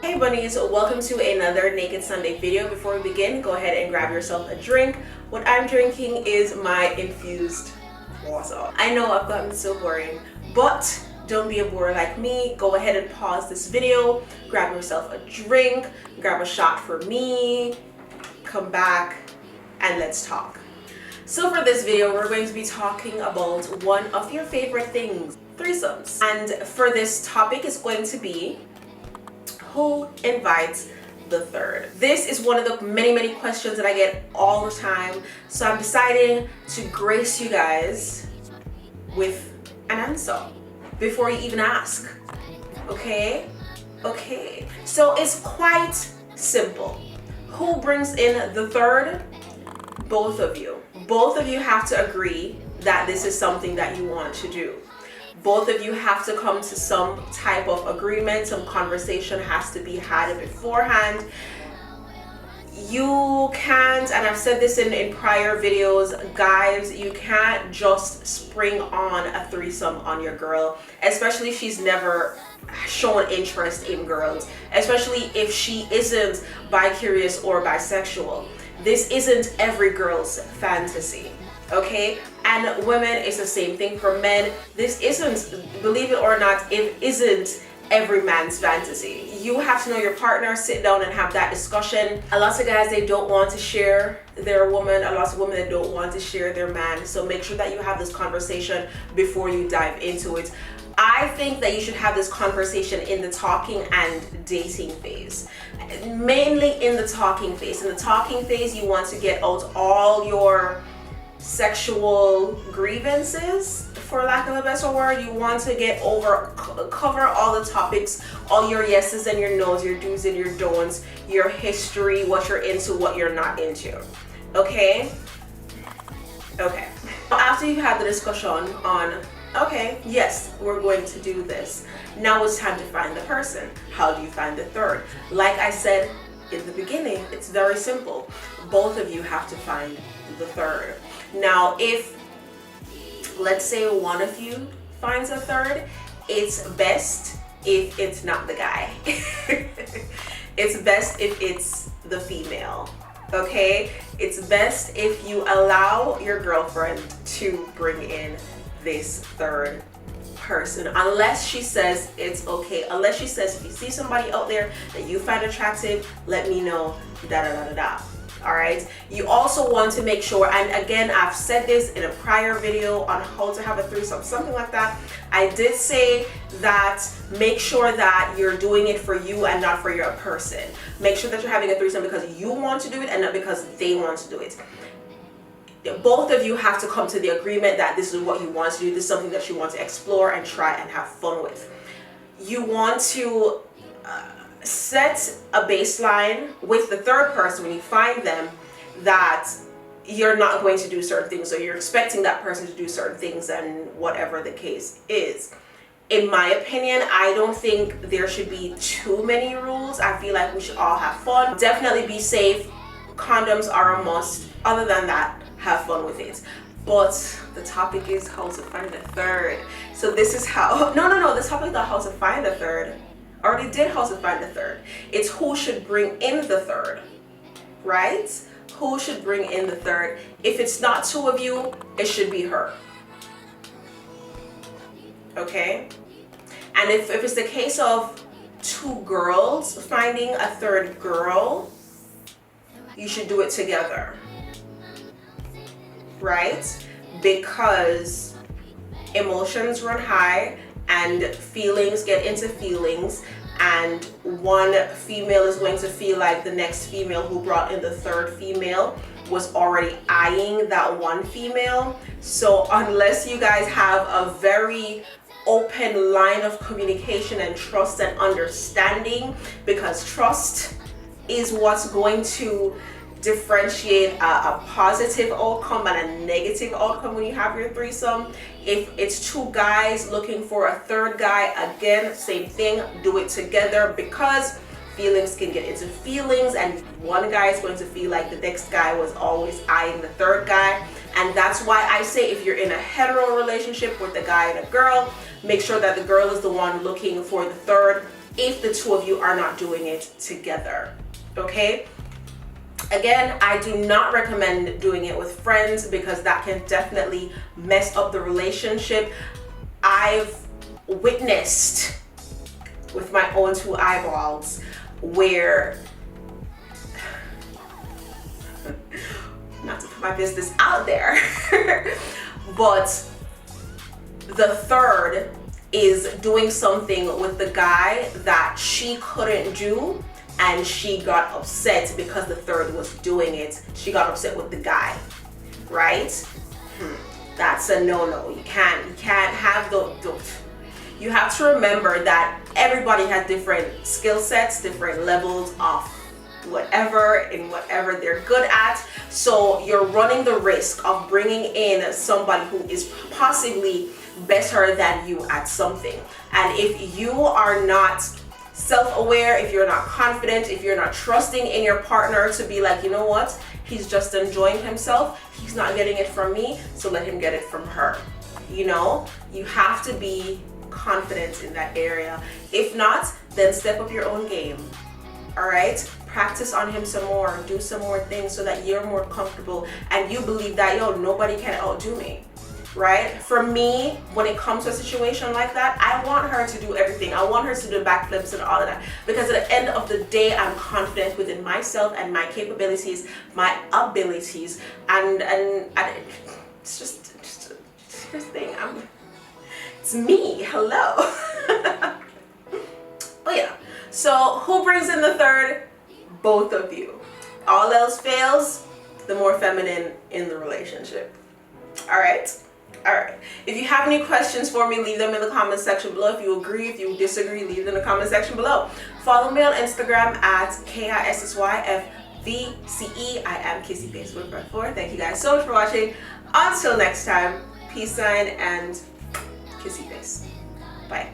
Hey bunnies, welcome to another Naked Sunday video. Before we begin, go ahead and grab yourself a drink. What I'm drinking is my infused water. I know I've gotten so boring, but don't be a bore like me. Go ahead and pause this video, grab yourself a drink, grab a shot for me, come back, and let's talk. So for this video, we're going to be talking about one of your favorite things, threesomes. And for this topic is going to be who invites the third. This is one of the many questions that I get all the time. So I'm deciding to grace you guys with an answer before you even ask. Okay? Okay. So it's quite simple. Who brings in the third? Both of you. Both of you have to agree that this is something that you want to do. Both of you have to come to some type of agreement. Some conversation has to be had beforehand. You can't, and I've said this in prior videos, guys, you can't just spring on a threesome on your girl, especially if she's never shown interest in girls, especially if she isn't bi-curious or bisexual. This isn't every girl's fantasy, okay? And women, it's the same thing for men. This isn't, believe it or not, it isn't every man's fantasy. You have to know your partner, sit down and have that discussion. A lot of guys, they don't want to share their woman. A lot of women, they don't want to share their man. So make sure that you have this conversation before you dive into it. I think that you should have this conversation in the talking and dating phase. Mainly in the talking phase. In the talking phase, you want to get out all your sexual grievances, for lack of a better word. You want to get over, cover all the topics, all your yeses and your nos, your do's and your don'ts, your history, what you're into, what you're not into. Okay? Okay. After you've had the discussion on, okay, yes, we're going to do this. Now it's time to find the person. How do you find the third? Like I said in the beginning, it's very simple. Both of you have to find the third. Now, if, let's say one of you finds a third, it's best if it's not the guy. It's best if it's the female, okay? It's best if you allow your girlfriend to bring in this third person, unless she says it's okay. Unless she says, if you see somebody out there that you find attractive, let me know, da da da da da. All right. You also want to make sure, and again, I've said this in a prior video on how to have a threesome, something like that. I did say that make sure that you're doing it for you and not for your person. Make sure that you're having a threesome because you want to do it and not because they want to do it. Both of you have to come to the agreement that this is what you want to do. This is something that you want to explore and try and have fun with. You want to set a baseline with the third person when you find them that you're not going to do certain things, or you're expecting that person to do certain things, and whatever the case is. In my opinion, I don't think there should be too many rules. I feel like we should all have fun. Definitely be safe. Condoms are a must. Other than that, have fun with it. But the topic is how to find a third. So this is how, no, the topic is not how to find a third. I already did how to find the third. It's who should bring in the third, right? Who should bring in the third? If it's not two of you, it should be her. Okay? And if it's the case of two girls finding a third girl, you should do it together. Right? Because emotions run high and feelings get into feelings, and one female is going to feel like the next female who brought in the third female was already eyeing that one female. So unless you guys have a very open line of communication and trust and understanding, because trust is what's going to differentiate a positive outcome and a negative outcome when you have your threesome. If it's two guys looking for a third guy, again, same thing, do it together, because feelings can get into feelings, and one guy is going to feel like the next guy was always eyeing the third guy, And that's why I say if you're in a hetero relationship with a guy and a girl, make sure that the girl is the one looking for the third if the two of you are not doing it together, okay? Again, I do not recommend doing it with friends because that can definitely mess up the relationship. I've witnessed with my own two eyeballs where, not to put my business out there, but the third is doing something with the guy that she couldn't do, and she got upset because the third was doing it. She got upset with the guy, right? That's a no-no. You can't have those. You have to remember that everybody has different skill sets, different levels of whatever they're good at. So you're running the risk of bringing in somebody who is possibly better than you at something. And if you are not self-aware, if you're not confident, if you're not trusting in your partner to be like, you know what, he's just enjoying himself, he's not getting it from me, so let him get it from her. You know, you have to be confident in that area. If not, then step up your own game. All right, practice on him some more, do some more things so that you're more comfortable and you believe that, yo, nobody can outdo me, right? For me, when it comes to a situation like that, I want her to do everything. I want her to do backflips and all of that, because at the end of the day, I'm confident within myself and my capabilities, my abilities, and it's just this thing. It's me. Hello. But yeah. So who brings in the third? Both of you. All else fails, the more feminine in the relationship. All right. If you have any questions for me, leave them in the comment section below. If you agree, if you disagree, leave them in the comment section below. Follow me on Instagram at KISSYFVCE. I am Kissyface454. Thank you guys so much for watching. Until next time, peace sign and kissy face. Bye.